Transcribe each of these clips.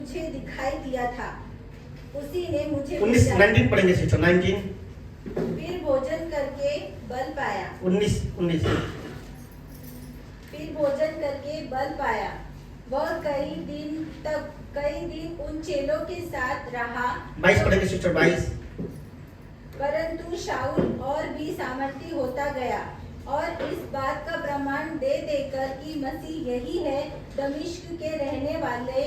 मुझे दिखाई दिया था, उसी ने मुझे 19 पढ़ेंगे सिस्टर 19। फिर भोजन करके बल पाया। 19 फिर भोजन करके बल पाया। वह कई दिन उन चेलों के साथ रहा। 22 पढ़ेंगे सिस्टर 22। परंतु शाऊल और भी सामर्थी होता गया और इस बात का प्रमाण दे देकर कि मसीह यही है, दमिश्क के रहने वाले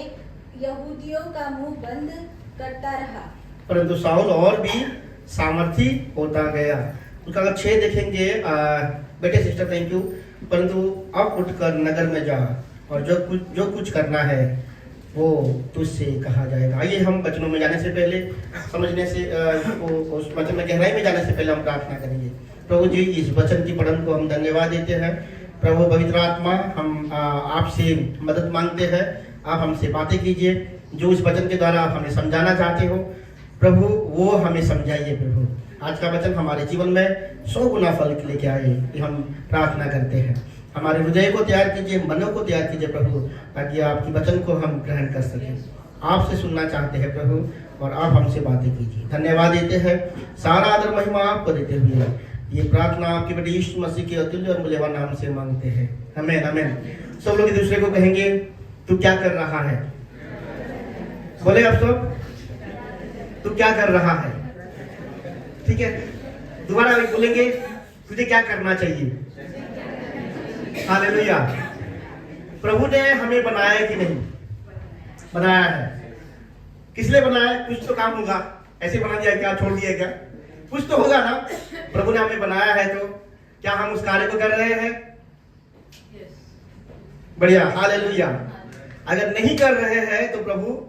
यहूदियों का मुंह बंद करता रहा। परंतु शाऊल और भी सामर्थी होता गया। उसका अगर 6 देखेंगे, बेटे सिस्टर थैंक यू। परंतु अब उठकर नगर में जा और जो कुछ करना है वो तुझसे कहा जाएगा। आइए हम वचनों में जाने से पहले, समझने से उस वचन में गहराई में जाने से पहले हम प्रार्थना करेंगे। प्रभु जी, इस वचन की पठन को हम धन्यवाद देते हैं। प्रभु पवित्र आत्मा, हम आपसे मदद मांगते हैं। आप हमसे बातें कीजिए, जो इस वचन के द्वारा आप हमें समझाना चाहते हो प्रभु, वो हमें समझाइए। प्रभु, आज का वचन हमारे जीवन में 100 गुना फल लेके आए, ये हम प्रार्थना करते हैं। हमारे हृदय को तैयार कीजिए, मनों को तैयार कीजिए प्रभु, ताकि आपकी वचन को हम ग्रहण कर सकें। आपसे सुनना चाहते हैं प्रभु, और आप हमसे बातें कीजिए। धन्यवाद देते हैं, सारा आदर महिमा आपको देते हुए ये प्रार्थना आपके बेटे यीशु मसीह के अतुल्य और मूल्यवान नाम से मांगते हैं, आमीन आमीन। सब लोग एक दूसरे को कहेंगे, तू क्या कर रहा है? बोले आप सब, तू क्या कर रहा है? ठीक है, दोबारा बोलेंगे, तुझे क्या करना चाहिए? हालेलुया। प्रभु ने हमें बनाया कि नहीं? बनाया है। किस लिए बनाया? कुछ तो काम होगा। ऐसे बना दिया क्या, छोड़ दिया क्या? कुछ तो होगा ना। प्रभु ने हमें बनाया है, तो क्या हम उस कार्य को कर रहे हैं? बढ़िया, हालेलुया। अगर नहीं कर रहे हैं तो प्रभु,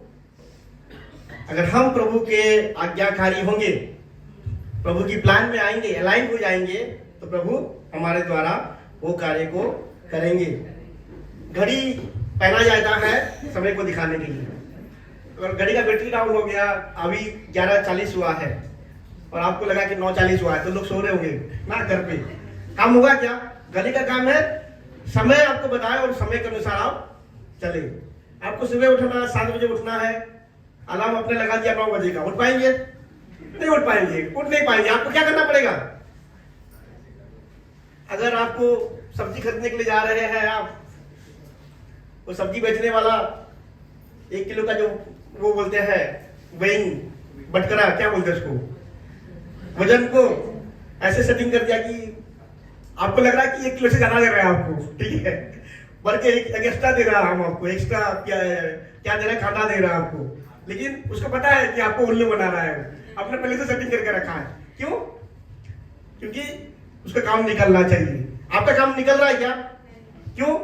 अगर हम प्रभु के आज्ञाकारी होंगे, प्रभु की प्लान में आएंगे, अलाइन हो जाएंगे, तो प्रभु हमारे द्वारा वो कार्य को करेंगे। घड़ी पहना जाता है समय को दिखाने के लिए। अगर घड़ी का बैटरी डाउन हो गया, अभी 11:40 हुआ है और आपको लगा कि 9:40 हुआ है, तो लोग सो रहे होंगे ना घर पे। काम होगा क्या? घड़ी का काम है समय आपको बताए और समय के अनुसार आप चले। आपको सुबह उठना 7 बजे उठना है, अलार्म आपने लगा दिया 9 बजे का, उठ पाएंगे? नहीं उठ पाएंगे, उठ नहीं पाएंगे। आपको क्या करना पड़ेगा? अगर आपको सब्जी खरीदने के लिए जा रहे हैं, आप वो सब्जी बेचने वाला 1 किलो का जो वो बोलते हैं वेइंग बटकरा, क्या बोलते हैं उसको, वजन को ऐसे सेटिंग कर दिया कि आपको लग रहा है कि 1 किलो से ज्यादा दे रहा है आपको, ठीक है, बल्कि एक एक्स्ट्रा दे रहा है, हम आपको एक्स्ट्रा क्या दे रहा है, खाना दे रहा है आपको, लेकिन उसको पता है कि आपको उल्लू बना रहा है। आपने पहले से सेटिंग करके रखा है। क्यों? क्योंकि उसका काम निकलना चाहिए। आपका काम निकल रहा है क्या? क्यों?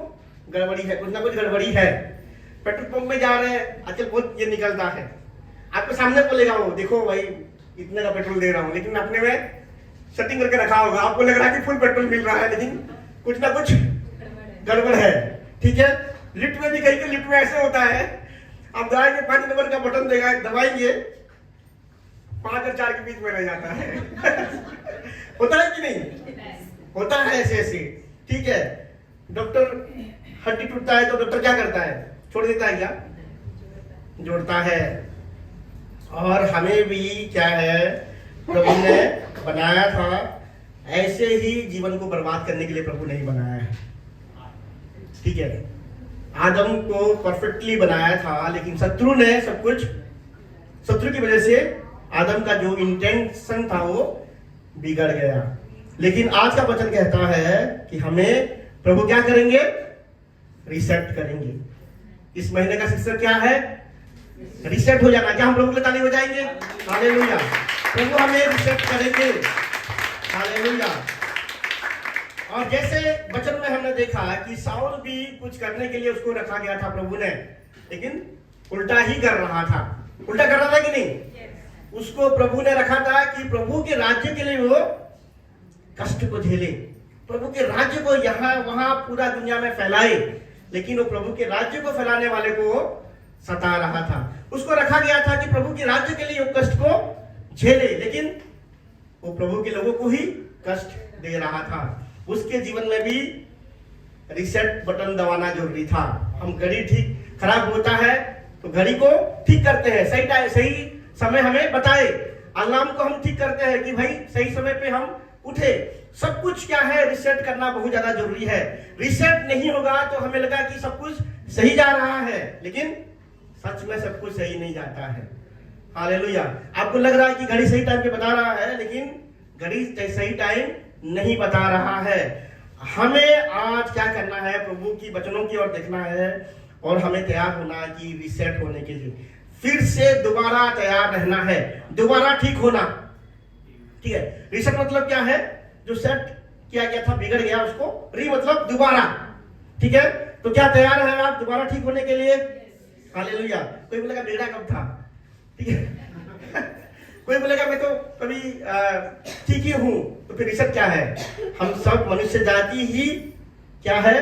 गड़बड़ी है, कुछ ना कुछ गड़बड़ी है। पेट्रोल पंप में जा रहे हैं, आजकल बहुत ये निकलता है, आपके सामने बोलेगा वो, देखो भाई इतने का पेट्रोल दे रहा हूँ, लेकिन अपने में सेटिंग करके रखा होगा। आपको लग रहा है कि फुल पेट्रोल मिल रहा है, लेकिन कुछ ना कुछ गड़बड़ है। ठीक है, लिफ्ट में भी कहीं लिफ्ट में ऐसे होता है, आप जाएंगे 5 नंबर का बटन देगा, दबाएंगे, 5 और 4 के बीच में रह जाता है। होता है कि नहीं? होता है ऐसे ऐसे। ठीक है, डॉक्टर हड्डी टूटता है तो डॉक्टर क्या करता है? छोड़ देता है क्या? जोड़ता है। और हमें भी क्या है, प्रभु ने बनाया था, ऐसे ही जीवन को बर्बाद करने के लिए प्रभु नहीं बनाया है। ठीक है, आदम को परफेक्टली बनाया था, लेकिन शत्रु ने सब कुछ, शत्रु की वजह से आदम का जो इंटेंशन था वो बिगड़ गया। लेकिन आज का वचन कहता है कि हमें प्रभु क्या करेंगे? रिसेट करेंगे। इस महीने का शीर्षक क्या है? रिसेट हो जाना। क्या हम प्रभु के लिए ताली हो जाएंगे? हालेलुया। प्रभु हमें रिसेट करेंगे। हालेलुया। और जैसे वचन में हमने देखा कि साउल भी कुछ करने के लिए उसको रखा गया था प्रभु ने, लेकिन उल्टा ही कर रहा था। उल्टा कर रहा था कि नहीं? उसको प्रभु ने रखा था कि प्रभु के राज्य के लिए वो कष्ट को झेले, प्रभु के राज्य को यहाँ वहां पूरा दुनिया में फैलाए, लेकिन वो प्रभु के राज्य को फैलाने वाले को सता रहा था। उसको रखा गया था कि प्रभु के राज्य के लिए वो कष्ट को झेले, लेकिन वो प्रभु के लोगों को ही कष्ट दे रहा था। उसके जीवन में भी रिसेट बटन दबाना जरूरी था। हम घड़ी ठीक खराब होता है तो घड़ी को ठीक करते हैं, सही समय हमें बताए। अलार्म को हम ठीक करते हैं कि भाई सही समय पे हम उठे। सब कुछ क्या है, रिसेट करना बहुत ज्यादा जरूरी है। रिसेट नहीं होगा तो हमें लगा कि सब कुछ सही जा रहा है, लेकिन सच में सब कुछ सही नहीं जाता है। हालेलुया। आपको लग रहा है कि घड़ी सही टाइम पे बता रहा है, लेकिन घड़ी सही टाइम नहीं बता रहा है। हमें आज क्या करना है, प्रभु की वचनों की ओर देखना है और हमें तैयार होना है कि रिसेट होने के लिए फिर से दोबारा तैयार रहना है, दोबारा ठीक होना। ठीक है, रिसेट मतलब क्या है, जो सेट किया गया था बिगड़ गया उसको री मतलब दोबारा। ठीक है, तो क्या तैयार है आप दोबारा ठीक होने के लिए? हालेलुया। कोई बोलेगा बिगड़ा कब था? ठीक है कोई बोलेगा मैं तो कभी ठीक ही हूं, तो फिर रिसेट क्या है? हम सब मनुष्य जाति ही क्या है,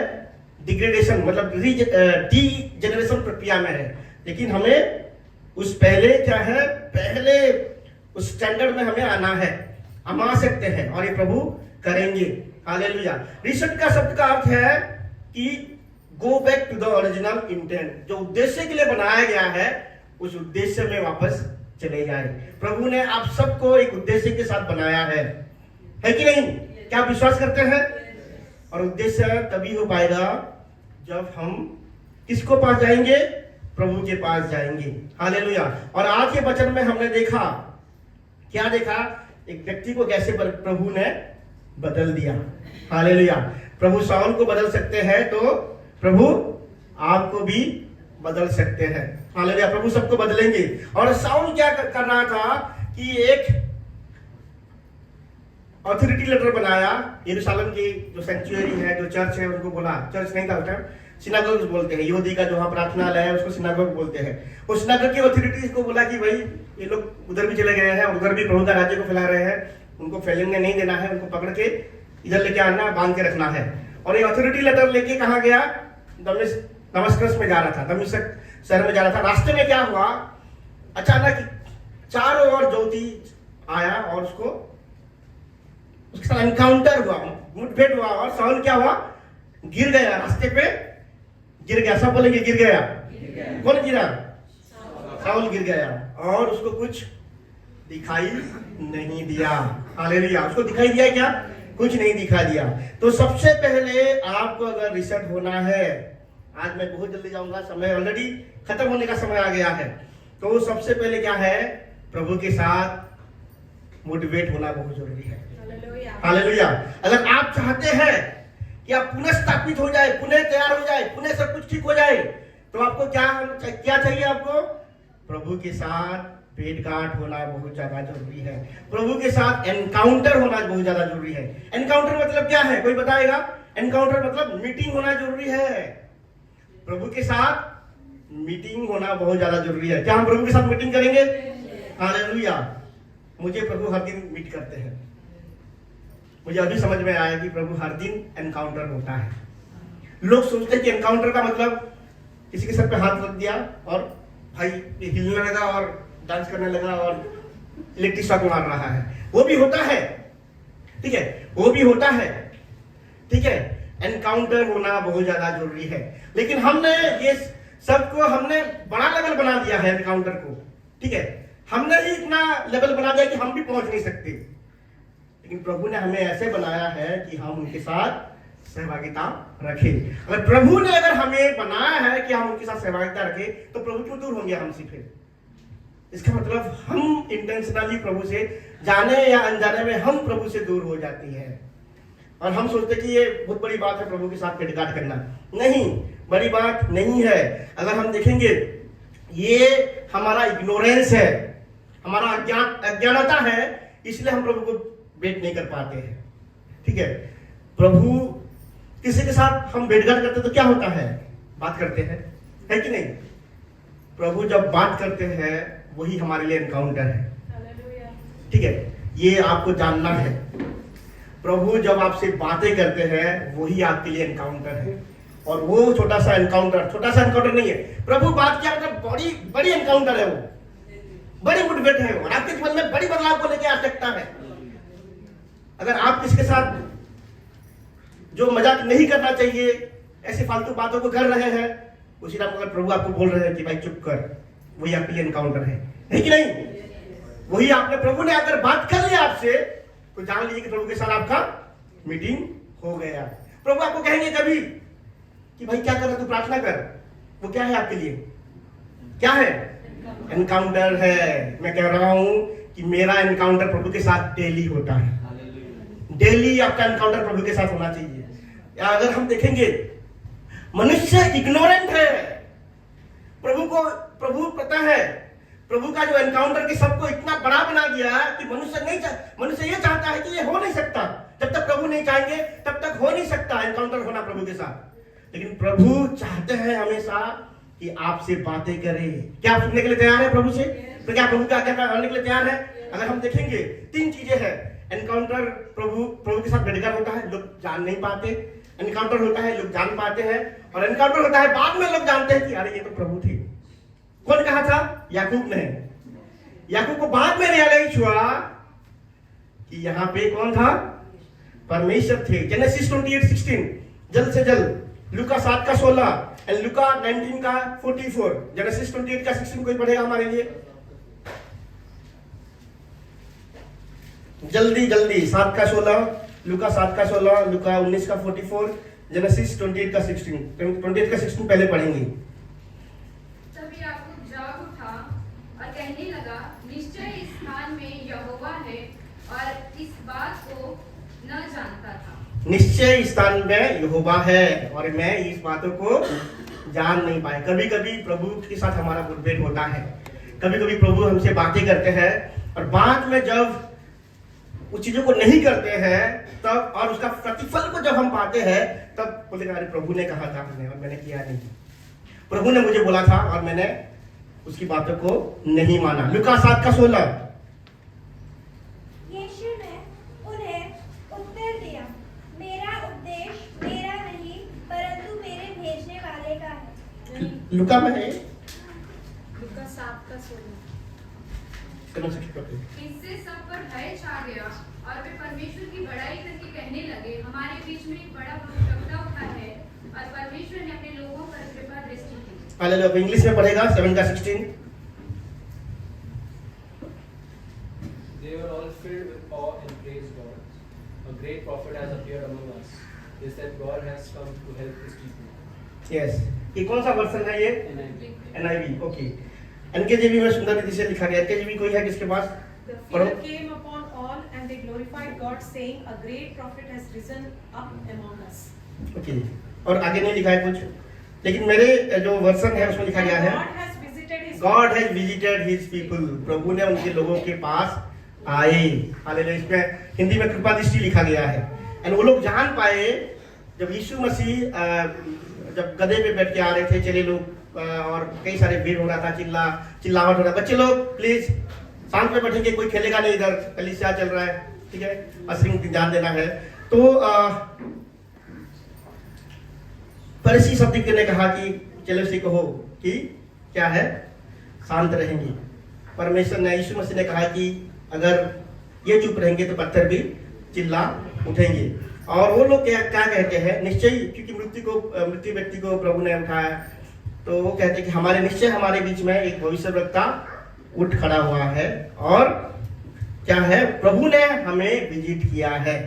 डिग्रेडेशन मतलब डीजेनरेशन प्रक्रिया में है, लेकिन हमें उस पहले क्या है, पहले उस स्टैंडर्ड में हमें आना है। हम आ सकते हैं और ये प्रभु करेंगे। हालेलुया। रिसेट का शब्द का अर्थ है कि go back to the original intent, जो उद्देश्य के लिए बनाया गया है उस उद्देश्य में वापस चले जाए। प्रभु ने आप सबको एक उद्देश्य के साथ बनाया है कि नहीं? क्या आप विश्वास करते हैं? और उद्देश्य तभी हो पाएगा जब हम किसको पास जाएंगे? प्रभु के पास जाएंगे। हालेलुया। और आज के वचन में हमने देखा, क्या देखा? एक व्यक्ति को कैसे प्रभु ने बदल दिया। हालेलुया। प्रभु शाऊल को बदल सकते हैं तो प्रभु आपको भी बदल सकते हैं। हालेलुया। प्रभु सबको बदलेंगे। और शाऊल क्या कर रहा था कि एक ऑथोरिटी लेटर बनाया, यरूशलेम की जो सेंचुरी है, जो चर्च है, उनको बोला, चर्च नहीं था उस टाइम, सिनागोग बोलते हैं, यहूदी का जो वहां प्रार्थनालय है उसको सिनागोग बोलते हैं। उस सिनागोग की ऑथोरिटीज को बोला कि भाई ये लोग उधर भी चले गए हैं और उधर भी प्रभु का राज्य को फैला रहे हैं, उनको फैलने नहीं देना है, उनको पकड़ के इधर लेके आना, बांध के रखना है। और ये ऑथोरिटी लेटर लेके कहा गया, दमिश्क में जा रहा था, दमिश्क शहर में जा रहा था। रास्ते में क्या हुआ, अचानक चारों ओर ज्योति आया और उसके साथ एनकाउंटर हुआ, मुठभेड़ हुआ और शाऊल क्या हुआ, गिर गया, रास्ते पे गिर गया। सब बोलेंगे गिर गया। कौन गिरा? शाऊल गिर गया और उसको कुछ दिखाई नहीं दिया। हालेलुया। उसको दिखाई दिया क्या? कुछ नहीं दिखा दिया। तो सबसे पहले आपको अगर रिसेट होना है, आज मैं बहुत जल्दी जाऊंगा, समय ऑलरेडी खत्म होने का समय आ गया है, तो सबसे पहले क्या है, प्रभु के साथ मोटिवेट होना बहुत जरूरी है। हालेलुया। अगर आप चाहते हैं कि आप पुनः स्थापित हो जाए, पुनः तैयार हो जाए, पुनः सब कुछ ठीक हो जाए, तो आपको क्या चाहिए? आपको प्रभु के साथ भेंट-गांठ होना बहुत ज्यादा जरूरी है। प्रभु के साथ एनकाउंटर होना बहुत ज्यादा जरूरी है। एनकाउंटर मतलब क्या है, कोई बताएगा? एनकाउंटर मतलब मीटिंग होना जरूरी है। प्रभु के साथ मीटिंग होना बहुत ज्यादा जरूरी है। क्या हम प्रभु के साथ मीटिंग करेंगे? हालेलुया। मुझे प्रभु हर दिन मीट करते हैं। मुझे अभी समझ में आया कि प्रभु हर दिन एनकाउंटर होता है। लोग सोचते हैं कि एनकाउंटर का मतलब किसी के सर पे हाथ रख दिया और भाई हिलने लगा और डांस करने लगा और इलेक्ट्रिक शॉक मार रहा है। वो भी होता है, ठीक है, वो भी होता है, ठीक है। एनकाउंटर होना बहुत ज्यादा जरूरी है, लेकिन हमने ये सबको हमने बड़ा लेवल बना दिया है एनकाउंटर को, ठीक है। हमने ही इतना लेवल बना दिया कि हम भी पहुंच नहीं सकते, लेकिन प्रभु ने हमें ऐसे बनाया है कि हम उनके साथ सहभागिता रखें। अगर प्रभु ने अगर हमें बनाया है कि हम उनके साथ सहभागिता रखें, तो प्रभु क्यों दूर होंगे हमसे फिर? इसका मतलब हम इंटेंशनली प्रभु से, जाने या अनजाने में हम प्रभु से दूर हो जाती है और हम सोचते कि ये बहुत बड़ी बात है प्रभु के साथ भेंट-गांठ करना। नहीं, बड़ी बात नहीं है। अगर हम देखेंगे, ये हमारा इग्नोरेंस है, हमारा अज्ञानता है, इसलिए हम प्रभु को भेंट नहीं कर पाते हैं, ठीक है। प्रभु किसी के साथ हम भेंट-गांठ करते तो क्या होता है? बात करते हैं, है कि नहीं? प्रभु जब बात करते हैं वही हमारे लिए एनकाउंटर है, ठीक है। ये आपको जानना है, प्रभु जब आपसे बातें करते हैं वही आपके लिए एनकाउंटर है। और वो छोटा सा एनकाउंटर नहीं है। प्रभु बात किया मतलब बड़ी बड़ी एनकाउंटर है, वो बड़ी मुठभेड़ है, और आपके जीवन में बड़ी बदलाव को लेकर आ सकता है। अगर आप किसके साथ जो मजाक नहीं करना चाहिए, ऐसी फालतू बातों को कर रहे हैं, उसी टाइम अगर प्रभु आपको बोल रहे हैं कि भाई चुप कर, वही आपके लिए एनकाउंटर है कि नहीं? वही आपने, प्रभु ने अगर बात कर लिया आपसे तो जान लीजिए कि प्रभु के साथ आपका मीटिंग हो गया। प्रभु आपको कहेंगे कभी कि भाई क्या कर रहा, तू प्रार्थना कर, वो क्या है आपके लिए? क्या है? एनकाउंटर है। मैं कह रहा हूं कि मेरा एनकाउंटर प्रभु के साथ डेली होता है। डेली आपका एनकाउंटर प्रभु के साथ होना चाहिए। अगर हम देखेंगे मनुष्य इग्नोरेंट है, प्रभु पता है, प्रभु का जो एनकाउंटर के सबको इतना बड़ा बना दिया कि मनुष्य ये चाहता है कि ये हो नहीं सकता, जब तक प्रभु नहीं चाहेंगे तब तक हो नहीं सकता एनकाउंटर होना प्रभु के साथ। लेकिन प्रभु चाहते हैं हमेशा कि आपसे बातें करे। क्या आप सुनने के लिए तैयार है प्रभु से? तो क्या प्रभु का आज्ञा मानने के लिए तैयार है? अगर हम देखेंगे 3 चीजें हैं। एनकाउंटर प्रभु के साथ मेडिकल होता है, लोग जान नहीं पाते। एनकाउंटर होता है, लोग जान पाते हैं। और एनकाउंटर होता है, बाद में लोग जानते हैं कि अरे ये तो प्रभु थे। कौन कहा था? याकूब ने। याकूब को बाद में रियलाइज हुआ कि यहाँ पे कौन था? परमेश्वर थे। जेनेसिस 28:16 जल्द से जल्द। लूका 7:16 एंड लूका 19:44। जेनेसिस 28:16 कोई पढ़ेगा हमारे लिए? जल्दी 7:16, लूका 7:16, लूका 19:44, जेनेसिस 28:16 पहले पढ़ेंगे। तब याकूब जाग उठा और कहने लगा, निश्चय इस स्थान में यहोवा है और इस बात को न जानता था। निश्चय स्थान में यहोवा है और मैं इस बातों को जान नहीं पाए। कभी कभी प्रभु के साथ हमारा मुठभेड़ होता है, कभी कभी प्रभु हमसे बातें करते हैं और बाद में जब उस चीजों को नहीं करते हैं तब, और उसका प्रतिफल को जब हम पाते हैं तब बोलेगा अरे प्रभु ने कहा था हमने और मैंने किया नहीं, प्रभु ने मुझे बोला था और मैंने उसकी बातों को नहीं माना। लूका 7:16। यीशु ने उन्हें उत्तर दिया, मेरा उपदेश मेरा नहीं परंतु मेरे भेजने वाले का है। लूका में है लूका 7:16। इससे सब पर भय छा गया और वे परमेश्वर की बड़ाई करके कहने लगे, हमारे बीच में एक बड़ा भविष्यवक्ता उठा है और परमेश्वर ने अपने लोगों पर कृपा दृष्टि की। हालेलुया। इंग्लिश में पढ़ेगा 7:16। They were all filled with awe and praised God. A great prophet has appeared among us. They said God has come to help his people. Yes, ये कौन सा वर्सन है ये? NIV. NIV। ओके। एनकेजीवी में सुंदर रीति से लिखा गया। एनकेजीवी कोई है किसके पास? The पढ़ो। fear came upon all, and they glorified God, saying, "A great prophet has risen up among us." Okay. और आगे नहीं लिखा है कुछ, लेकिन मेरे जो वर्सन है उसमें लिखा गया है God has visited his God has visited his people. प्रभु ने उनके लोगों के पास आए। हालेलुया। इसमें हिंदी में कृपा दृष्टि लिखा गया है। एंड वो लोग जान पाए जब यीशु मसीह जब गधे पे बैठ के आ रहे थे, चले लोग और कई सारे भीड़ हो रहा था, चिल्लाहट हो रहा था, बच्चे लोग प्लीज शांत पे बैठेंगे, कोई खेलेगा नहीं, इधर कलीसिया चल रहा है, ठीक है, असली ध्यान देना है। तो फरीसी सब ने कहा कि चलो से कहो कि क्या है, शांत रहेंगे। परमेश्वर ने, यीशु मसीह ने कहा कि अगर ये चुप रहेंगे तो पत्थर भी चिल्ला उठेंगे। और वो लोग क्या कहते हैं? निश्चय, क्योंकि मृत्यु व्यक्ति को प्रभु ने उठाया, तो वो कहते हैं कि हमारे बीच में एक भविष्यवक्ता उठ खड़ा हुआ है और क्या है, प्रभु ने हमें विजिट किया है।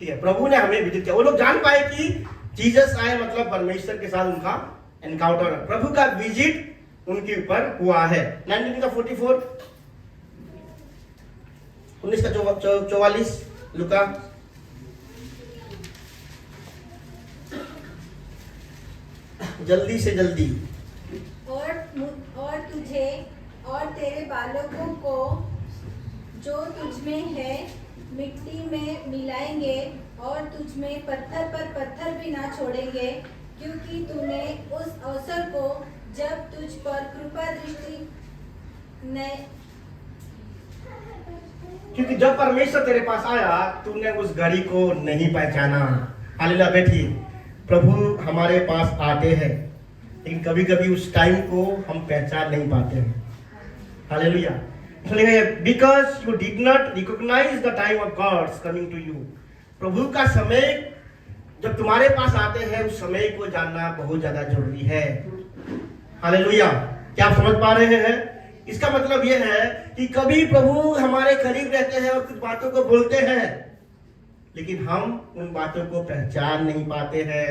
ठीक है, प्रभु ने हमें विजिट किया। वो लोग जान पाए कि जीसस आए मतलब परमेश्वर के साथ उनका एनकाउंटर, प्रभु का विजिट उनके ऊपर हुआ है। 19:44, 19:44 लूका। जल्दी से जल्दी। और तुझे और तेरे बालकों को जो तुझ में है मिट्टी में मिलाएंगे और तुझ में पत्थर पर पत्थर भी ना छोड़ेंगे, क्योंकि तूने उस अवसर को जब तुझ पर कृपा दृष्टि ने, क्योंकि जब परमेश्वर तेरे पास आया तूने उस घड़ी को नहीं पहचाना। हालेलुया बेटी, प्रभु हमारे पास आते हैं लेकिन कभी कभी उस टाइम को हम पहचान नहीं पाते हैं। Hallelujah. Because you did not recognise the time of God's coming to you. प्रभु का समय जब तुम्हारे पास आते हैं उस समय को जानना बहुत ज्यादा जरूरी है। हालेलुया। क्या आप समझ पा रहे हैं? इसका मतलब यह है कि कभी प्रभु हमारे करीब रहते हैं और कुछ बातों को बोलते हैं, लेकिन हम उन बातों को पहचान नहीं पाते हैं।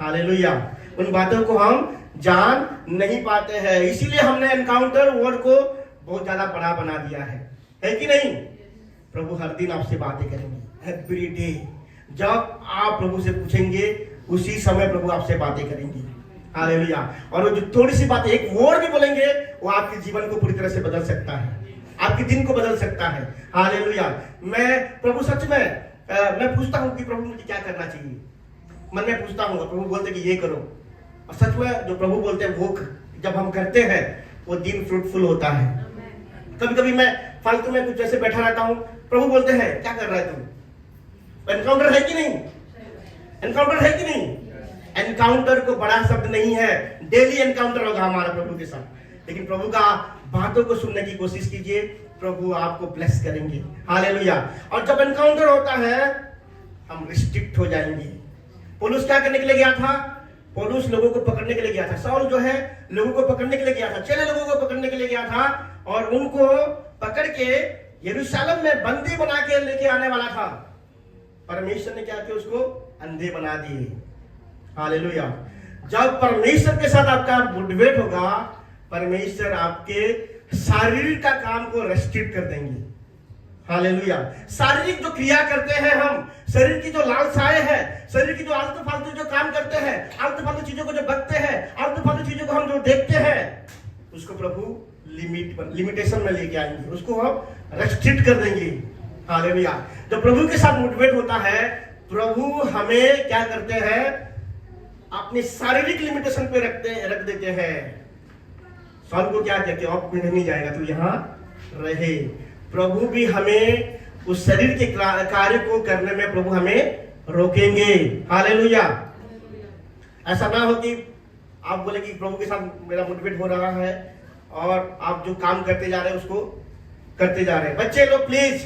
हालेलुया। उन बातों को हम जान नहीं पाते हैं, इसीलिए हमने एनकाउंटर वर्ड को बहुत ज्यादा बड़ा बना दिया है कि नहीं? प्रभु हर दिन आपसे बातें करेंगे, एवरी डे। जब आप प्रभु से पूछेंगे उसी समय प्रभु आपसे बातें करेंगे। हालेलुया। और वो जो थोड़ी सी बात, एक वर्ड भी बोलेंगे, वो आपके जीवन को पूरी तरह से बदल सकता है, आपके दिन को बदल सकता है। हालेलुया। मैं प्रभु सच में मैं पूछता हूँ कि प्रभु मुझे क्या करना चाहिए, मन में पूछता हूँ, प्रभु बोलते कि ये करो, और सच में जो प्रभु बोलते हैं वो जब हम करते हैं वो दिन फ्रूटफुल होता है। कभी कभी मैं फालतू में कुछ ऐसे बैठा रहता हूँ, प्रभु बोलते हैं क्या कर रहा है तुम? एनकाउंटर है कि नहीं? एनकाउंटर है कि नहीं? एनकाउंटर को बड़ा शब्द नहीं है, डेली एनकाउंटर होगा हमारा प्रभु के साथ। लेकिन प्रभु का बातों को सुनने की कोशिश कीजिए, प्रभु आपको ब्लेस करेंगे। हालेलुया। और जब एनकाउंटर होता है हम रिस्ट्रिक्ट हो जाएंगे। पौलुस क्या करने के लिए गया था? पौलुस लोगों को पकड़ने के लिए गया था। साउल जो है लोगों को पकड़ने के लिए गया था, चेले लोगों को पकड़ने के लिए गया था, और उनको पकड़ के यरूशलेम में बंदी बना के लेके आने वाला था। परमेश्वर ने क्या किया? उसको अंधे बना दिए। हालेलुया। जब परमेश्वर के साथ आपका मुठभेड़ होगा, परमेश्वर आपके शारीरिक का काम को रेस्ट्रिक्ट कर देंगे। हालेलुया। शारीरिक जो क्रिया करते हैं हम, शरीर की जो लालसाएं हैं, शरीर की जो आलतू फालतू जो काम करते हैं, आलतू फालतू चीजों को जो बकते हैं, आलतू फालतू चीजों को हम जो देखते हैं, उसको प्रभु लिमिटेशन में लेके आएंगे, उसको हम रेस्ट्रिक्ट कर देंगे। हालेलुया। जब प्रभु के साथ मुठभेड़ होता है, प्रभु हमें क्या करते हैं? अपने शारीरिक लिमिटेशन पे रख देते हैं। साल को क्या कहते हैं? आप नहीं जाएगा तो यहाँ रहे। प्रभु भी हमें उस शरीर के कार्य को करने में प्रभु हमें रोकेंगे। हालेलुया। ऐसा ना हो कि आप बोले कि प्रभु के साथ मेरा मुठभेड़ हो रहा है और आप जो काम करते जा रहे हैं उसको करते जा रहे हैं। बच्चे लोग प्लीज,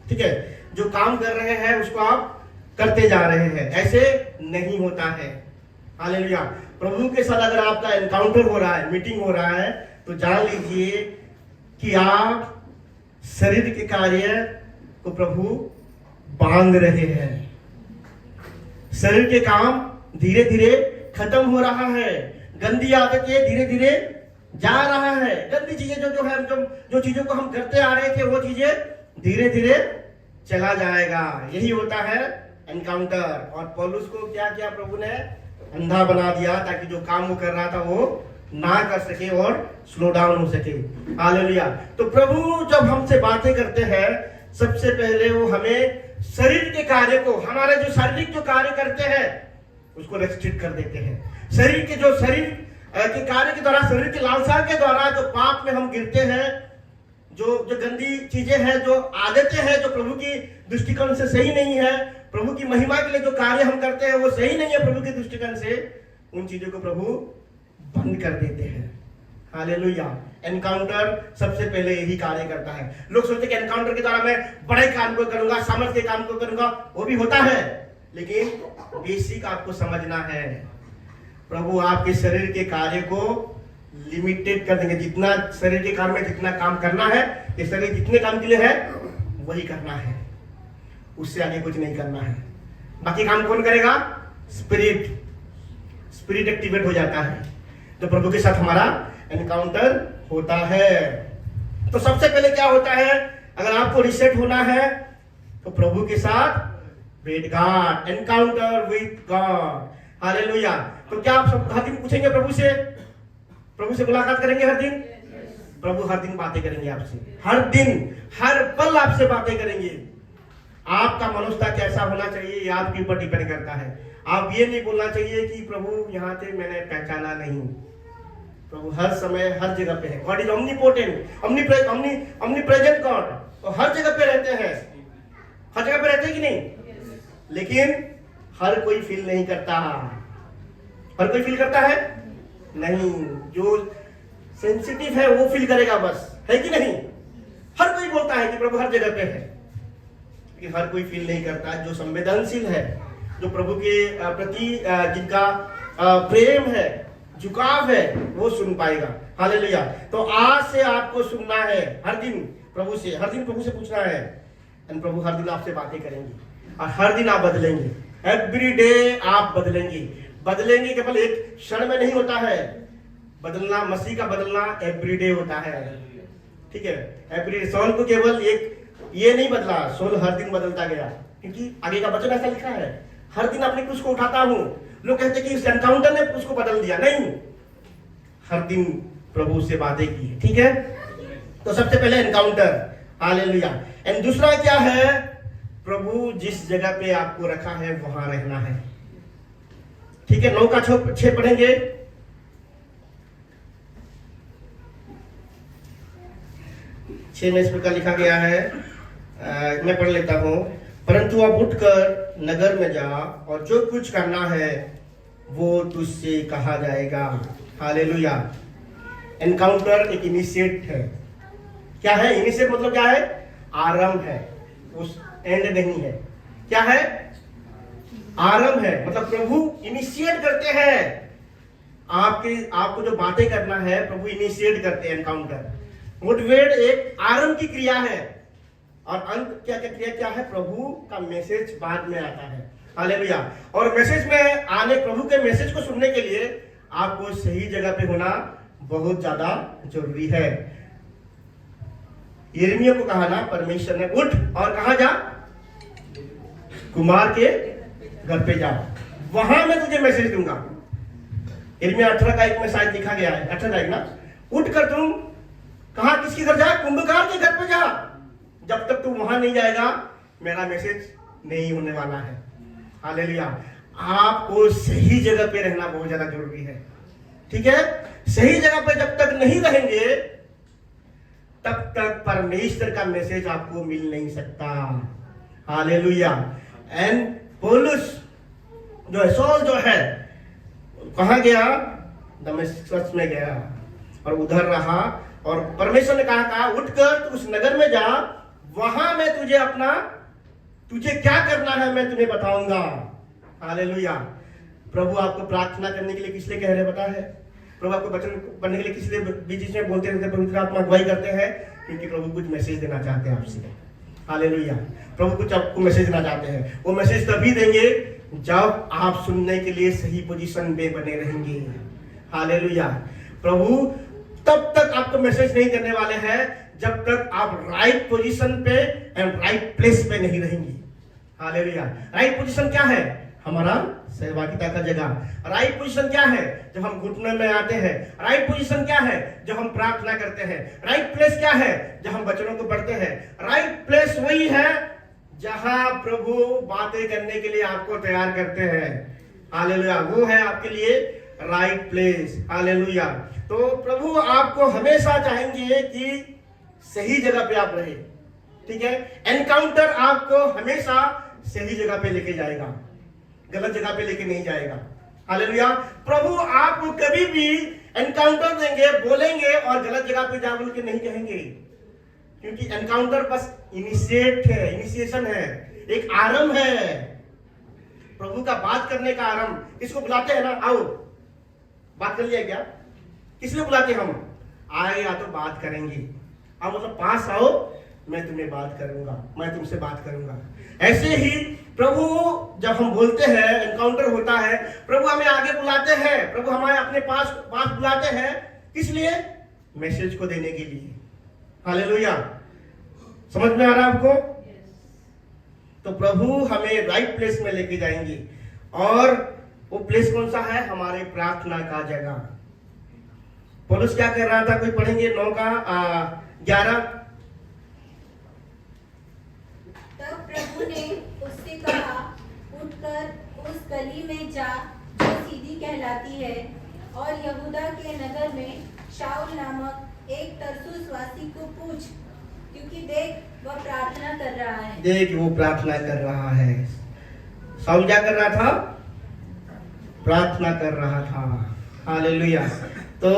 ठीक है, जो काम कर रहे हैं उसको आप करते जा रहे हैं, ऐसे नहीं होता है। हालेलुया। प्रभु के साथ अगर आपका एनकाउंटर हो रहा है, मीटिंग हो रहा है, तो जान लीजिए कि आप शरीर के कार्य को प्रभु बांध रहे हैं। शरीर के काम धीरे धीरे खत्म हो रहा है, गंदी आदतें धीरे धीरे जा रहा है, गंदी चीजें जो है जो चीजों को हम करते आ रहे थे वो चीजें धीरे धीरे चला जाएगा। यही होता है एनकाउंटर। और पौलुस को क्या किया? प्रभु ने अंधा बना दिया ताकि जो काम वो कर रहा था वो ना कर सके और स्लो डाउन हो सके। हालेलुया। तो प्रभु जब हमसे बातें करते हैं, सबसे पहले वो हमें शरीर के कार्य को, हमारे जो शारीरिक जो कार्य करते हैं उसको रेस्ट्रिक्ट कर देते हैं। शरीर के कार्य के द्वारा, शरीर की लालसा के द्वारा जो पाप में हम गिरते हैं, जो गंदी चीजें हैं, जो आदतें हैं, जो प्रभु की दृष्टिकोण से सही नहीं है, प्रभु की महिमा के लिए जो कार्य हम करते हैं वो सही नहीं है प्रभु के दृष्टिकोण से, उन चीजों को प्रभु बंद कर देते हैं। हालेलुया। एनकाउंटर सबसे पहले यही कार्य करता है। लोग सोचते हैं कि एनकाउंटर के द्वारा मैं बड़े काम को करूंगा, सामर्थ के काम को करूंगा, वो भी होता है, लेकिन बेसिक आपको समझना है, प्रभु आपके शरीर के कार्य को लिमिटेड कर देंगे। जितना शरीर के कार्य में जितना काम करना है, ये शरीर जितने काम के लिए है वही करना है, उससे आगे कुछ नहीं करना है। बाकी काम कौन करेगा? स्पिरिट एक्टिवेट हो जाता है तो प्रभु के साथ हमारा एनकाउंटर होता है। तो सबसे पहले क्या होता है? अगर आपको रिसेट होना है तो प्रभु के साथ with God, encounter with God. Hallelujah. तो क्या आप सब हर दिन पूछेंगे प्रभु से मुलाकात करेंगे हर दिन? प्रभु हर दिन बातें करेंगे आपसे, हर दिन हर पल आपसे बातें करेंगे। आपका मनुष्यता कैसा होना चाहिए ये आपके ऊपर डिपेंड करता है। आप ये नहीं बोलना चाहिए कि प्रभु यहाँ थे मैंने पहचाना नहीं। प्रभु हर समय हर जगह पे है। गॉड इज ऑमनीपोटेंट, ऑमनीप्रेजेंट गॉड, तो हर जगह पे रहते हैं। हर जगह पे रहते हैं कि नहीं? लेकिन हर कोई फील नहीं करता। हर कोई फील करता है नहीं, जो सेंसिटिव है वो फील करेगा बस, है कि नहीं? हर कोई बोलता है कि प्रभु हर जगह पे है, लेकिन हर कोई फील नहीं करता। जो संवेदनशील है, जो प्रभु के प्रति जिनका प्रेम है, झुकाव है वो सुन पाएगा। हालेलुया। तो आज से आपको सुनना है हर दिन प्रभु से पूछना है, और प्रभु हर दिन आपसे बातें करेंगे और हर दिन आप बदलेंगे। एवरी डे आप बदलेंगे केवल एक क्षण में नहीं होता है। बदलना, मसीह का बदलना एवरी डे होता है। ठीक है, एवरी सॉल को केवल एक ये नहीं बदला, सोल हर दिन बदलता गया, क्योंकि आगे का वचन ऐसा लिखा है, हर दिन अपनी क्रूस को उठाता हूं। लोग कहते कि इस एनकाउंटर ने उसको बदल दिया, नहीं, हर दिन प्रभु से बातें की। ठीक है, तो सबसे पहले एनकाउंटर, हालेलुया। एंड दूसरा क्या है, प्रभु जिस जगह पे आपको रखा है वहां रहना है। ठीक है, 9 का 6 पढ़ेंगे। में इस प्रकार लिखा गया है, मैं पढ़ लेता हूं। परंतु अब उठकर नगर में जा और जो कुछ करना है वो तुझसे कहा जाएगा। हालेलुया। एनकाउंटर एक इनिशिएट है। क्या है इनिशिएट? मतलब क्या है? आरंभ है, उस एंड नहीं है। क्या है? आरंभ है। मतलब प्रभु इनिशिएट करते हैं आपको जो बातें करना है, प्रभु इनिशिएट करते हैं। एनकाउंटर मोटिवेट एक आरंभ की क्रिया है, और अंत क्या क्रिया क्या है? प्रभु का मैसेज बाद में आता है। हालेलुया। और मैसेज में आने, प्रभु के मैसेज को सुनने के लिए आपको सही जगह पे होना बहुत ज्यादा जरूरी है। यिर्मयाह को कहा ना परमेश्वर ने, उठ और कहां जा? कुमार के घर पे जा, वहां मैं तुझे मैसेज दूंगा। यिर्मयाह 18 का 1 में शायद लिखा गया है, 18 का 1 ना, उठ कर तुम कहा किसके घर जा? कुंभकार के घर पे जा। जब तक तू वहां नहीं जाएगा मेरा मैसेज नहीं होने वाला है। हालेलुया। आपको सही जगह पे रहना बहुत ज्यादा जरूरी है। ठीक है, सही जगह पे जब तक नहीं रहेंगे तब तक परमेश्वर का मैसेज आपको मिल नहीं सकता। हालेलुया। एंड पौलुस जो है, सौल जो है, कहां गया? दमिश्क में गया और उधर रहा, और परमेश्वर ने कहा उठकर तू उस नगर में जा, वहां मैं तुझे क्या करना है मैं तुम्हें बताऊंगा। हालेलुया। प्रभु आपको प्रार्थना करने के लिए किस लिए कह रहे पता है? प्रभु आपको वचन पढ़ने के लिए किस लिए बीच में बोलते रहते, पवित्र आत्मा अगुवाई करते हैं? क्योंकि प्रभु कुछ मैसेज देना चाहते हैं आपसे। हालेलुया। प्रभु कुछ आपको मैसेज देना चाहते हैं। वो मैसेज तभी देंगे जब आप सुनने के लिए सही पोजीशन में बने रहेंगे। हालेलुया। प्रभु तब तक आपको मैसेज नहीं करने वाले हैं जब तक आप राइट पोजीशन पे एंड राइट प्लेस पे नहीं रहेंगे। हालेलुया। राइट पोजीशन क्या है? हमारा सहभागिता का जगह। राइट पोजीशन क्या है? जब हम घुटने में आते हैं। राइट पोजीशन क्या है? जब हम प्रार्थना करते हैं। राइट प्लेस क्या है? जब हम वचनों को पढ़ते हैं। राइट प्लेस वही है जहां प्रभु बातें करने के लिए आपको तैयार करते हैं। हालेलुया। वो है आपके लिए राइट प्लेस। हालेलुया। तो प्रभु आपको हमेशा चाहेंगे कि सही जगह पे आप रहे। ठीक है, एनकाउंटर आपको हमेशा सही जगह पे लेके जाएगा, गलत जगह पे लेके नहीं जाएगा। हालेलुया। प्रभु आपको कभी भी एनकाउंटर देंगे, बोलेंगे और गलत जगह पे जा बोल के नहीं कहेंगे, क्योंकि एनकाउंटर बस इनिशिएशन है, एक आरंभ है, प्रभु का बात करने का आरंभ। इसको बुलाते हैं ना, आओ बात कर लिया क्या? किस लिए बुलाते हम? आए या तो बात करेंगे, आप मतलब पास आओ, मैं तुम्हें बात करूंगा, मैं तुमसे बात करूंगा। ऐसे ही प्रभु जब हम बोलते हैं, एनकाउंटर होता है, प्रभु हमें आगे बुलाते हैं, प्रभु हमें अपने पास बुलाते हैं। किस लिए? मैसेज को देने के लिए। हालेलुया। समझ में आ रहा है आपको? तो प्रभु हमें राइट प्लेस में लेके जाएंगे, और वो प्लेस कौन सा है? हमारे प्रार्थना का जगह। पौलुस क्या कर रहा था? कोई पढ़ेंगे 9 का 11। तब प्रभु ने उससे कहा, उठकर उस गली में जा जो सीधी कहलाती है, और यहूदा के नगर में शाऊल नामक एक तरसुसवासी को पूछ, क्योंकि देख वह प्रार्थना कर रहा है। देख वो प्रार्थना कर रहा है। शाऊल क्या कर रहा था? प्रार्थना कर रहा था। हालेलुया। तो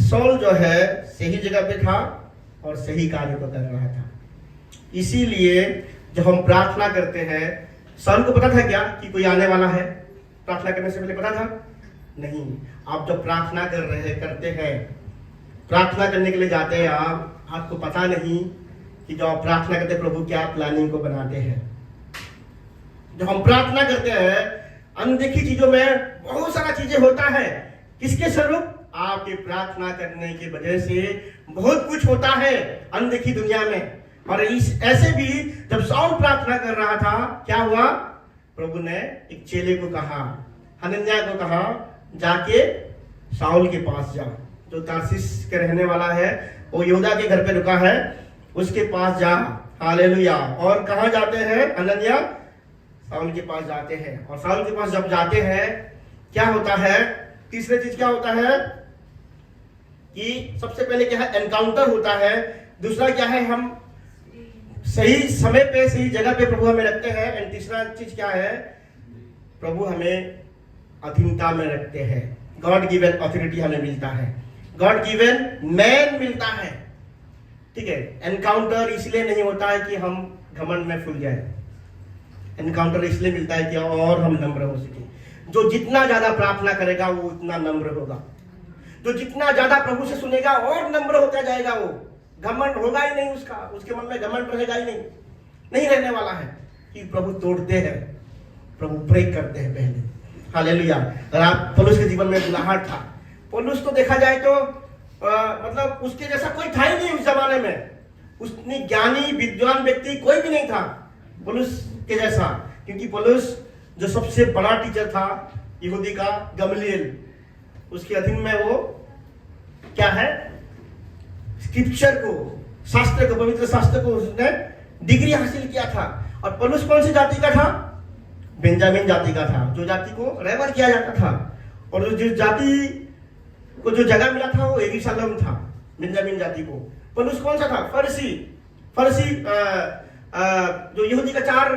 शाऊल जो है सही जगह पे था और सही कार्य को कर रहा था। इसीलिए जब हम प्रार्थना करते हैं, शाऊल को पता था क्या कि कोई आने वाला है? प्रार्थना करने से पहले पता था? नहीं। आप जब प्रार्थना करते हैं, प्रार्थना करने के लिए जाते हैं, आपको पता नहीं कि जब आप प्रार्थना करते हैं प्रभु क्या प्लानिंग को बनाते हैं। जब हम प्रार्थना करते हैं अनदेखी चीजों में बहुत सारा चीजें होता है। किसके स्वरूप? आपके प्रार्थना करने की वजह से बहुत कुछ होता है अनदेखी दुनिया में। और ऐसे भी जब शाऊल प्रार्थना कर रहा था, क्या हुआ? प्रभु ने एक चेले को कहा, हनन्याह को कहा, जाके शाऊल के पास जा, जो तारसीस के रहने वाला है, वो यहूदा के घर पे रुका है, उसके पास जा। हालेलुया। और कहाँ जाते हैं? हनन्याह शाऊल के पास जाते हैं। और शाऊल के पास जब जाते हैं क्या होता है? तीसरी चीज क्या होता है कि सबसे पहले क्या है? एनकाउंटर होता है। दूसरा क्या है? हम सही समय पे सही जगह पे प्रभु हमें रखते हैं। एंड तीसरा चीज क्या है? प्रभु हमें अधीनता में रखते हैं। गॉड गिवन अथॉरिटी हमें मिलता है, गॉड गिवन मैन मिलता है। ठीक है। एनकाउंटर इसलिए नहीं होता है कि हम घमंड में फूल जाए। एनकाउंटर इसलिए मिलता है कि और हम नम्र हो सके। जो जितना ज्यादा प्रार्थना करेगा वो उतना नम्र होगा। जो जितना ज्यादा प्रभु से सुनेगा और नम्र होता जाएगा। वो घमंड होगा ही नहीं उसका, उसके मन में घमंड रहेगा ही नहीं रहने वाला है। कि प्रभु तोड़ते हैं, प्रभु ब्रेक करते हैं पहले। हालेलुया। पौलुस के जीवन में बुलाहट था। पौलुस तो देखा जाए तो मतलब उसके जैसा कोई था ही नहीं उस जमाने में। उसने ज्ञानी विद्वान व्यक्ति कोई भी नहीं था पौलुस के जैसा। क्योंकि पौलुस जो सबसे बड़ा टीचर था यहूदी का, गमलीएल, उसके अधीन में वो क्या है? स्क्रिप्चर को, शास्त्र को, पवित्र शास्त्र को उसने डिग्री हासिल किया था। और पौलुस कौन सी जाति का था? बेंजामिन जाति का था, जो जाति को रेवर किया जाता था। और जिस जाति को जो जगह मिला था वो यरूशलेम था, बेंजामिन जाति को। पौलुस कौन सा था? फरीसी जो यहूदी का 4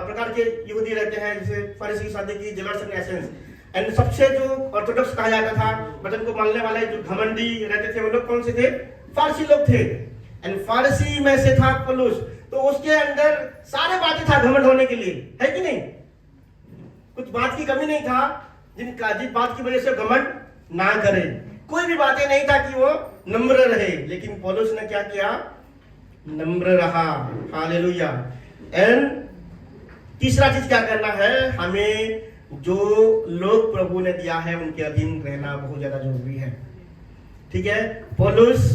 प्रकार के यहूदी रहते हैं, जैसे फरीसी, सदूकी, जेलर्स एंड एसेंस। एंड सबसे जो ऑर्थोडॉक्स कहा जाता था, वचन को मानने वाले जो घमंडी रहते थे, वो लोग कौन से थे? फारसी लोग थे। एंड फारसी में से था पौलुस। तो उसके अंदर सारे बातें था घमंड होने के लिए, है कि नहीं? कुछ बात की कमी नहीं था जिस बात की वजह से घमंड ना करे। कोई भी बातें नहीं था कि वो नम्र रहे। लेकिन पौलुस ने क्या किया? नम्र रहा। हालेलुया। एंड तीसरा चीज क्या करना है? हमें जो लोग प्रभु ने दिया है उनके अधीन रहना बहुत ज्यादा जरूरी है। ठीक है। पौलुस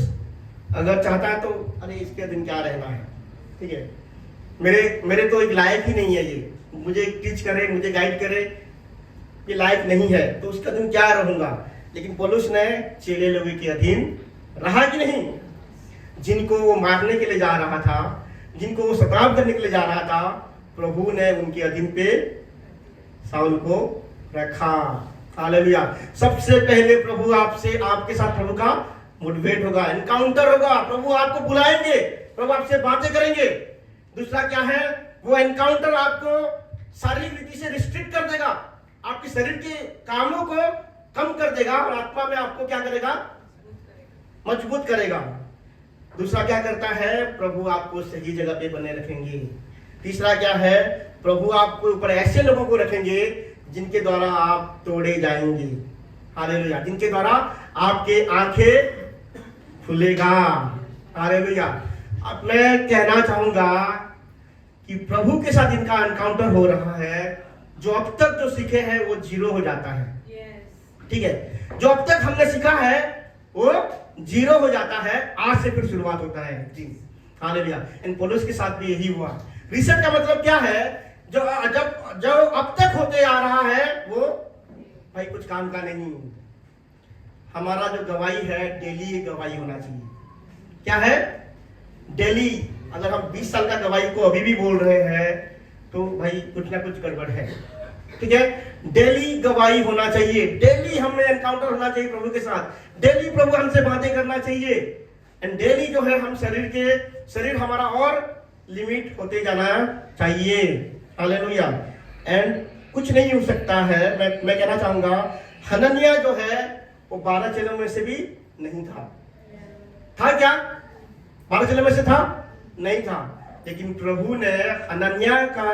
अगर चाहता है तो अरे इसके अधीन क्या रहना है, ठीक है, मेरे तो एक लायक ही नहीं है ये, मुझे टीच करे, मुझे गाइड करे, ये लायक नहीं है, तो उसके अधीन क्या रहूंगा। लेकिन पौलुस ने चेले लोगों के अधीन रहा कि नहीं? जिनको वो मारने के लिए जा रहा था, जिनको वो सताव करने के लिए जा रहा था, प्रभु ने उनके अधीन पे शाऊल को रखा। हालेलुया। सबसे पहले प्रभु आपसे, आपके साथ प्रभु का मुठभेड़ होगा, एनकाउंटर होगा। प्रभु आपको बुलाएंगे, प्रभु आपसे बातें करेंगे। दूसरा क्या है? वो एनकाउंटर आपको शारीरिक रीति से रिस्ट्रिक्ट कर देगा, आपके शरीर के कामों को कम कर देगा और आत्मा में आपको क्या करेगा? मजबूत करेगा। दूसरा क्या करता है? प्रभु आपको सही जगह पे बने रखेंगे। तीसरा क्या है? प्रभु आपको ऊपर ऐसे लोगों को रखेंगे जिनके द्वारा आप तोड़े जाएंगे। हालेलुया। जिनके द्वारा आपके आंखें खुलेगा। हालेलुया। अब मैं कहना चाहूंगा कि प्रभु के साथ इनका एनकाउंटर हो रहा है। जो अब तक जो सीखे हैं वो 0 हो जाता है। ठीक है। जो अब तक हमने सीखा है वो 0 हो जाता है, आज से फिर शुरुआत होता है। जी हालेलुया। इन पौलुस के साथ भी यही हुआ। रिसेट का मतलब क्या है? जो अब तक होते आ रहा है वो भाई कुछ काम का नहीं। हमारा जो गवाही है डेली गवाही होना चाहिए। क्या है? डेली। अगर हम 20 साल का गवाही को अभी भी बोल रहे हैं तो भाई कुछ ना कुछ गड़बड़ है। ठीक है। डेली गवाही होना चाहिए, डेली हमें एनकाउंटर होना चाहिए प्रभु के साथ, डेली प्रभु हमसे बातें करना चाहिए। एंड डेली जो है हम शरीर हमारा और लिमिट होते जाना चाहिए। हालेलुया। एंड कुछ नहीं हो सकता है। मैं कहना चाहूंगा हनन्याह जो है वो 12 चेलों में से भी नहीं था क्या? 12 चेलों में से था? नहीं था। लेकिन प्रभु ने हनन्याह का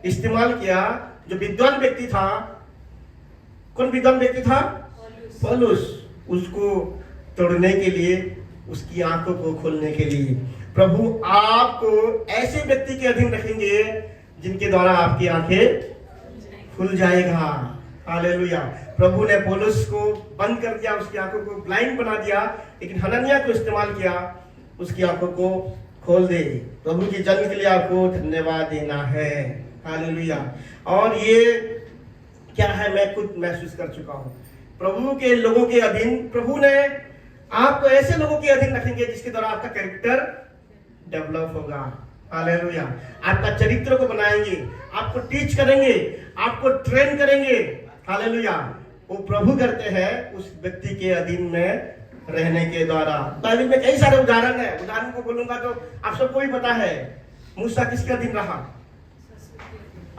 इस्तेमाल किया, जो विद्वान व्यक्ति था, कौन विद्वान व्यक्ति था? पौलुस। उसको तोड़ने के लिए, उसकी आंखों को खोलने के लिए प्रभु आपको ऐसे व्यक्ति के अधीन रखेंगे जिनके द्वारा आपकी आंखें खुल जाएगा। हालेलुया। प्रभु ने पौलुस को बंद कर दिया, उसकी आंखों को ब्लाइंड बना दिया, लेकिन हनन्याह को इस्तेमाल किया उसकी आंखों को खोल दे। प्रभु की जन्म के लिए आपको धन्यवाद देना है। हालेलुया। और ये क्या है, मैं खुद महसूस कर चुका हूं। प्रभु के लोगों के अधीन प्रभु ने आपको ऐसे लोगों के अधीन रखेंगे जिसके द्वारा आपका कैरेक्टर डेवलप होगा। हालेलुया। आपका चरित्र को बनाएंगे, आपको टीच करेंगे, आपको ट्रेन करेंगे। हालेलुया। वो प्रभु करते हैं उस व्यक्ति के अधीन में रहने के द्वारा। बाइबल में कई सारे उदाहरण है, उदाहरण को बोलूंगा तो आप सबको भी पता है। मूसा किसके अधीन रहा?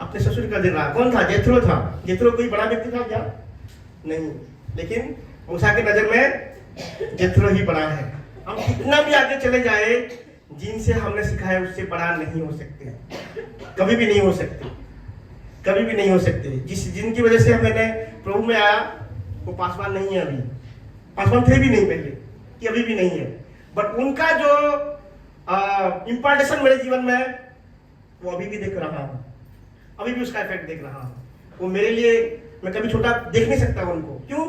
अपने ससुर का अधीन रहा। कौन था? जेथरो था। जेथरो कोई बड़ा व्यक्ति था क्या? नहीं, लेकिन मूसा के नजर में जेथरो ही बड़ा है। हम कितना भी आगे चले जाए, जिनसे हमने सीखा है उससे बड़ा नहीं हो सकते, कभी भी नहीं हो सकते, कभी भी नहीं हो सकते। जिनकी वजह से मैंने प्रभु में आया वो पासवान नहीं है, अभी पासवान थे भी नहीं पहले, कि अभी भी नहीं है, बट उनका जो इम्पार्टेशन मेरे जीवन में वो अभी भी देख रहा हूँ, अभी भी उसका इफेक्ट देख रहा हूँ। वो मेरे लिए, मैं कभी छोटा देख नहीं सकता उनको। क्यों?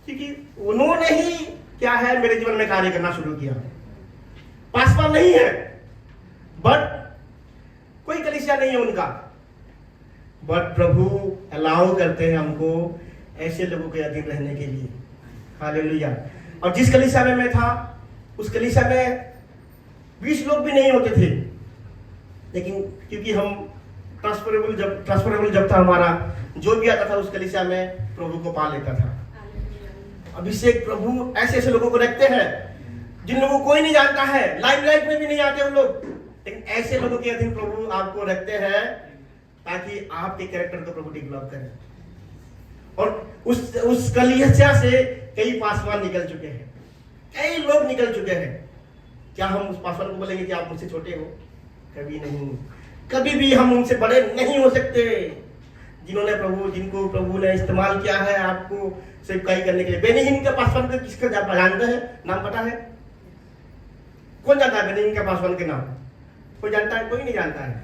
क्योंकि उन्होंने ही क्या है मेरे जीवन में कार्य करना शुरू किया। पासवान नहीं है, बट कोई कलीसिया नहीं है उनका, बट प्रभु अलाउ करते हैं हमको ऐसे लोगों के अधीन रहने के लिए। हालेलुया। और जिस कलीसिया में मैं था, उस कलीसिया में 20 लोग भी नहीं होते थे, लेकिन क्योंकि हम ट्रांसफरेबल जब था हमारा, जो भी आता था उस कलीसिया में प्रभु को पा लेता था। अभिषेक प्रभु ऐसे ऐसे लोगों को रखते हैं जिन लोगों को कोई नहीं जानता है, लाइमलाइट में भी नहीं आते उन लोग, लेकिन ऐसे लोगों के अधीन प्रभु आपको रखते हैं ताकि आपके कैरेक्टर को प्रभु डेवलप करे। और उस कलीसिया से कई पासवान निकल चुके हैं, कई लोग निकल चुके हैं। क्या हम उस पासवान को बोलेंगे कि आप मुझसे छोटे हो? कभी नहीं, कभी भी हम उनसे बड़े नहीं हो सकते। जिनको प्रभु ने इस्तेमाल किया है आपको सेवकाई करने के लिए। बेनिहिन का पासवान का किसका जानते हैं? नाम पता है? कौन जानता है बेनिहिन का पासवान के नाम? कोई जानता है? कोई नहीं जानता है।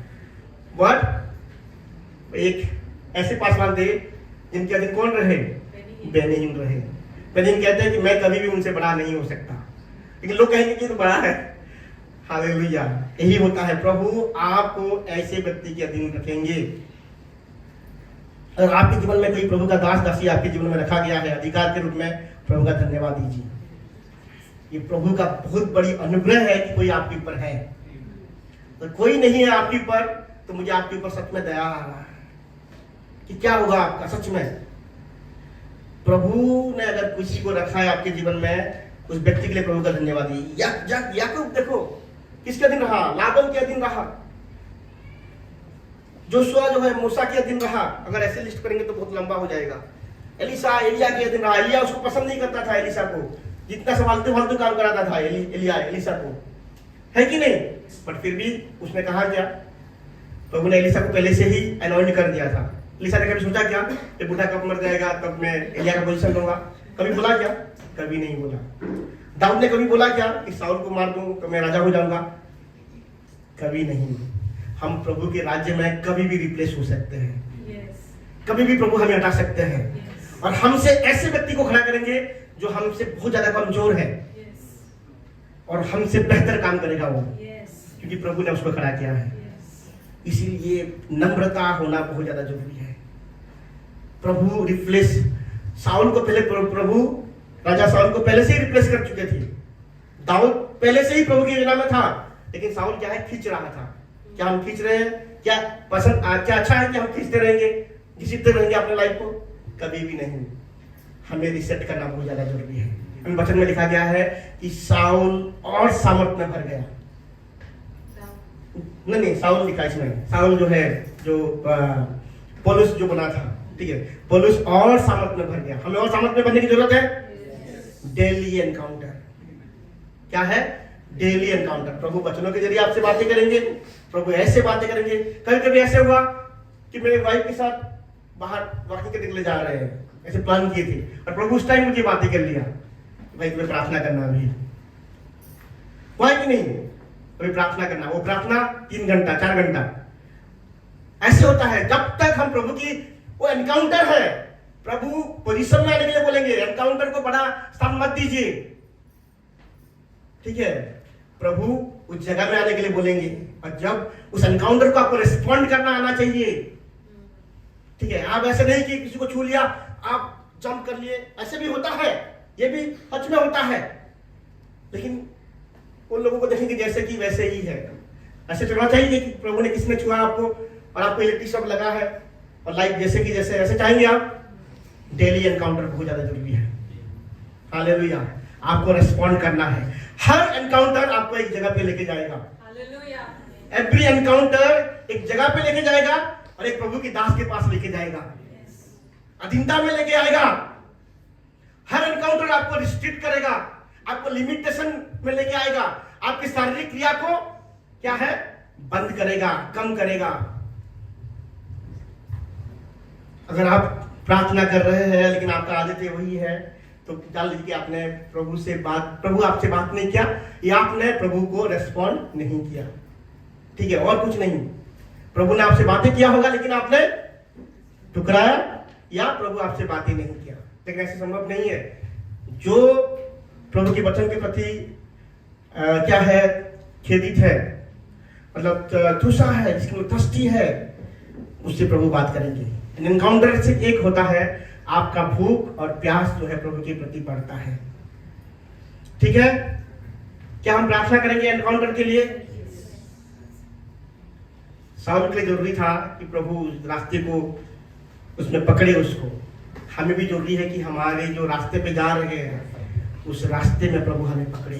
बट एक ऐसे पासवान थे जिनके अधीन कौन रहे? बेनिहिन रहे। बेनिहिन कहते हैं कि मैं कभी भी उनसे बड़ा नहीं हो सकता, लेकिन लोग कहेंगे कि तो बड़ा है। हालेलुया। यही होता है, प्रभु आपको ऐसे व्यक्ति के अधीन रखेंगे। अगर आपके जीवन में कोई प्रभु का दास दासी आपके जीवन में रखा गया है अधिकार के रूप में, प्रभु का धन्यवाद दीजिए। ये प्रभु का बहुत बड़ी अनुग्रह है कि कोई आपके ऊपर है। तो कोई नहीं है आपके ऊपर, तो मुझे आपके ऊपर सच में दया आ रहा है कि क्या होगा आपका। सच में प्रभु ने अगर किसी को रखा है आपके जीवन में, उस व्यक्ति के लिए प्रभु का धन्यवाद दीजिए। याकूब देखो किसके अधीन रहा? लाबान के अधीन रहा। जोशुआ जो है मूसा के अधीन रहा। अगर ऐसे लिस्ट करेंगे तो बहुत लंबा हो जाएगा। एलिसा एलिया के अधीन रहा। एलिया उसको पसंद नहीं करता था, एलिसा को जितना फालतू काम कराता था एलिसा को, है कि नहीं? बट फिर भी उसने कहा क्या? प्रभु ने एलिसा को पहले से ही अनॉइंट कर दिया था। एलिसा ने कभी सोचा क्या कि बूढ़ा कब मर जाएगा तब मैं एलिया का पोजीशन लूंगा? कभी बोला क्या? कभी नहीं बोला। दाऊद ने कभी बोला क्या कि साउल को मार दूं तो मैं राजा हो जाऊंगा? कभी नहीं। हम प्रभु के राज्य में कभी भी रिप्लेस हो सकते हैं, कभी भी प्रभु हमें हटा सकते हैं, और हमसे ऐसे व्यक्ति को खड़ा करेंगे जो हमसे बहुत ज्यादा कमजोर है और हमसे बेहतर काम करेगा वो, क्योंकि प्रभु ने उसको खड़ा किया है। इसीलिए नम्रता होना बहुत ज्यादा जरूरी है। प्रभु रिप्लेस साउल को पहले प्रभु राजा साउल को पहले से ही रिप्लेस कर चुके थे। दाऊद पहले से ही प्रभु की योजना में था, लेकिन साउल क्या है? खींच रहा था। क्या हम खींच रहे हैं? क्या पसंद क्या अच्छा है कि हम खींचते रहेंगे, घसीटते रहेंगे अपने लाइफ को? कभी भी नहीं। हमें रिसेट करना बहुत ज्यादा जरूरी है। हमें वचन में लिखा गया है कि साउल और सामर्थ में भर गया। नहीं साउल लिखा इसमें, साउल जो है जो पौलुस जो बना था, ठीक है, पौलुस और सामर्थ में भर गया। हमें और सामर्थ में भरने की जरूरत है। डेली एनकाउंटर क्या है? Daily encounter. प्रभु वचनों के जरिए आपसे बातें करेंगे, प्रभु ऐसे बातें करेंगे। कभी कभी ऐसे हुआ कि मेरे वाइफ के साथ बाहर वॉकिंग के निकले जा रहे हैं, ऐसे प्लान किए थे, और प्रभु उस टाइम मुझे बातें कर लिया, भाई तुम्हें प्रार्थना करना भी हुआ कि नहीं, अभी प्रार्थना करना, वो प्रार्थना 3 घंटा 4 घंटा ऐसे होता है। जब तक हम प्रभु की वो एनकाउंटर है, प्रभु पोजीशन में आने के लिए बोलेंगे, एनकाउंटर को बड़ा स्थान मत दीजिए, ठीक है, प्रभु उस जगह में आने के लिए बोलेंगे, और जब उस एनकाउंटर को आपको रिस्पॉन्ड करना आना चाहिए, ठीक है। आप ऐसे नहीं कि किसी को छू लिया आप जंप कर लिए, ऐसे भी होता है, ये भी सच में होता है, लेकिन उन लोगों को देखेंगे जैसे कि वैसे ही है। ऐसे चलना चाहिए कि प्रभु ने किसने छुआ आपको और आपको इलेक्ट्रिक शॉक लगा है और लाइफ जैसे कि जैसे ऐसे चाहेंगे आप। डेली एनकाउंटर बहुत ज्यादा जरूरी है। हालेलुया, आपको रिस्पॉन्ड करना है। हर एनकाउंटर आपको एक जगह पे लेके जाएगा। हालेलुया। एवरी एनकाउंटर एक जगह पे लेके जाएगा और एक प्रभु की दास के पास लेके जाएगा, अधीनता में लेके आएगा। हर एनकाउंटर आपको रिस्ट्रिक्ट करेगा, आपको लिमिटेशन में लेके आएगा, आपकी शारीरिक क्रिया को क्या है बंद करेगा, कम करेगा। अगर आप प्रार्थना कर रहे हैं लेकिन आपका आदत वही है, तो जान लीजिए कि आपने प्रभु आपसे बात नहीं किया, या आपने प्रभु को रेस्पॉन्ड नहीं किया, ठीक है, और कुछ नहीं। प्रभु ने आपसे बातें किया होगा लेकिन आपने ठुकराया, या प्रभु आपसे बातें नहीं किया, लेकिन ऐसे संभव नहीं है। जो प्रभु के वचन के प्रति क्या है खेदित है, मतलब तुषा है, जिसमें थर्स्टी है, उससे प्रभु बात करेंगे। एनकाउंटर से एक होता है आपका भूख और प्यास जो है प्रभु के प्रति बढ़ता है, ठीक है। क्या हम प्रार्थना करेंगे एनकाउंटर के लिए? शाऊल के लिए जरूरी था कि प्रभु उस रास्ते को उसमें पकड़े उसको। हमें भी जरूरी है कि हमारे जो रास्ते पे जा रहे हैं उस रास्ते में प्रभु हमें पकड़े,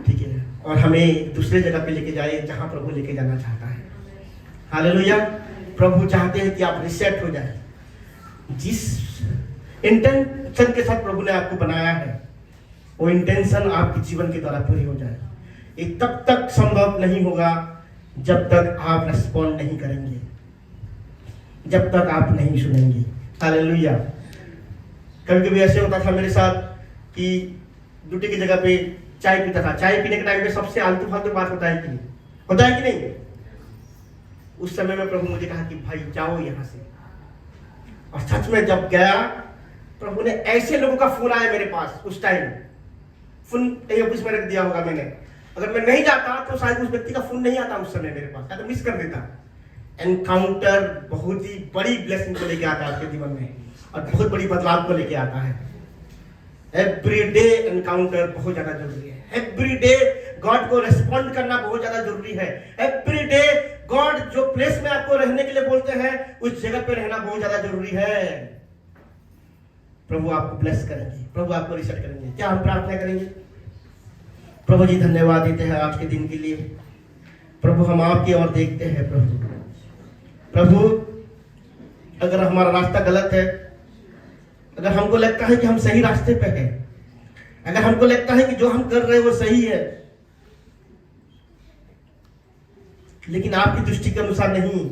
ठीक है, और हमें दूसरे जगह पे लेके जाए जहां प्रभु लेके जाना चाहता है। हालेलुया। प्रभु चाहते हैं कि आप रिसेट हो जाए। जिस इंटेंशन के साथ प्रभु ने आपको बनाया है वो इंटेंशन आपके जीवन के द्वारा पूरी हो जाए। ये तब तक संभव नहीं होगा जब तक आप रिस्पॉन्ड नहीं करेंगे, जब तक आप नहीं सुनेंगे। हालेलुया। कभी कभी ऐसे होता था मेरे साथ कि ड्यूटी की जगह पे चाय पीता था। चाय पीने के टाइम पे सबसे आलतू फालतू बात होता है कि नहीं, होता है कि नहीं? उस समय में प्रभु मुझे कहा कि भाई जाओ यहाँ से, और सच में जब गया प्रभु ने ऐसे लोगों का फोन आया मेरे पास। उस टाइम फोन कहीं ऑफिस में रख दिया होगा मैंने, अगर मैं नहीं जाता तो शायद उस व्यक्ति का फोन नहीं आता उस समय मेरे पास, या तो मिस कर देता। एनकाउंटर बहुत ही बड़ी ब्लेसिंग को लेके आता है आपके जीवन में, और बहुत बड़ी बदलाव को लेके आता है। एवरीडे एनकाउंटर बहुत ज्यादा जरूरी है। एवरीडे गॉड को रेस्पॉन्ड करना बहुत ज्यादा जरूरी है। एवरीडे गॉड जो प्लेस में आपको रहने के लिए बोलते हैं उस जगह पे रहना बहुत ज्यादा जरूरी है। प्रभु आपको ब्लेस करेंगे, प्रभु आपको रिसेट करेंगे। क्या हम प्रार्थना करेंगे? प्रभु जी धन्यवाद देते हैं आज के दिन के लिए। प्रभु हम आपकी ओर देखते हैं। प्रभु अगर हमारा रास्ता गलत है, अगर हमको लगता है कि हम सही रास्ते पे हैं, अगर हमको लगता है कि जो हम कर रहे हैं वो सही है, लेकिन आपकी दृष्टि के अनुसार नहीं,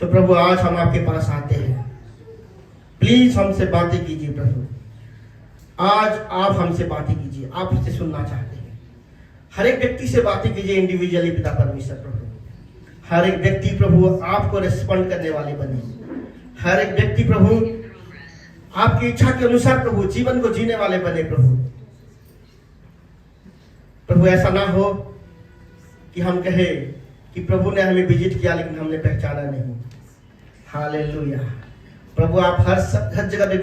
तो प्रभु आज हम आपके पास आते हैं। प्लीज हमसे बातें कीजिए प्रभु। आज आप हमसे बातें कीजिए, आप उससे सुनना चाहते हैं। हर एक व्यक्ति से बातें कीजिए इंडिविजुअली पिता परमेश्वर प्रभु। हर एक व्यक्ति प्रभु आपको रिस्पॉन्ड करने वाले बने। हर एक व्यक्ति प्रभु आपकी इच्छा के अनुसार प्रभु जीवन को जीने वाले बने। प्रभु ऐसा ना हो कि हम कहे कि प्रभु ने हमें विजिट किया लेकिन हमने पहचाना नहीं। हालेलुया। प्रभु आप हर जगह पे